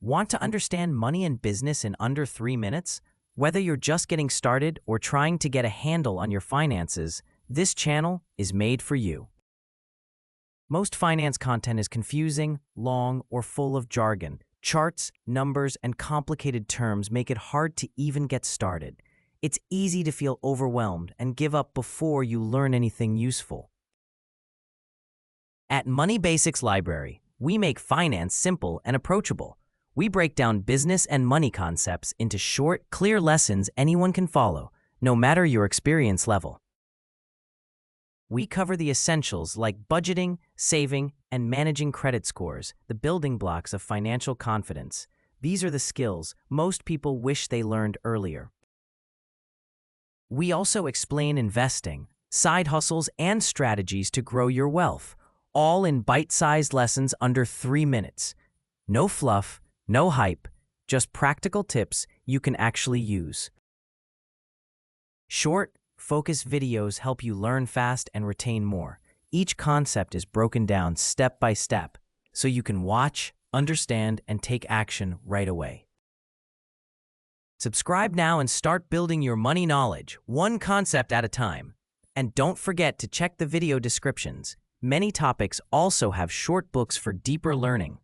Want to understand money and business in under 3 minutes? Whether you're just getting started or trying to get a handle on your finances, this channel is made for you. Most finance content is confusing, long, or full of jargon. Charts, numbers, and complicated terms make it hard to even get started. It's easy to feel overwhelmed and give up before you learn anything useful. At Money Basics Library, we make finance simple and approachable. We break down business and money concepts into short, clear lessons anyone can follow, no matter your experience level. We cover the essentials like budgeting, saving, and managing credit scores, the building blocks of financial confidence. These are the skills most people wish they learned earlier. We also explain investing, side hustles, and strategies to grow your wealth, all in bite-sized lessons under 3 minutes. No fluff, no hype, just practical tips you can actually use. Short, focused videos help you learn fast and retain more. Each concept is broken down step by step, so you can watch, understand, and take action right away. Subscribe now and start building your money knowledge, one concept at a time. And don't forget to check the video descriptions. Many topics also have short books for deeper learning.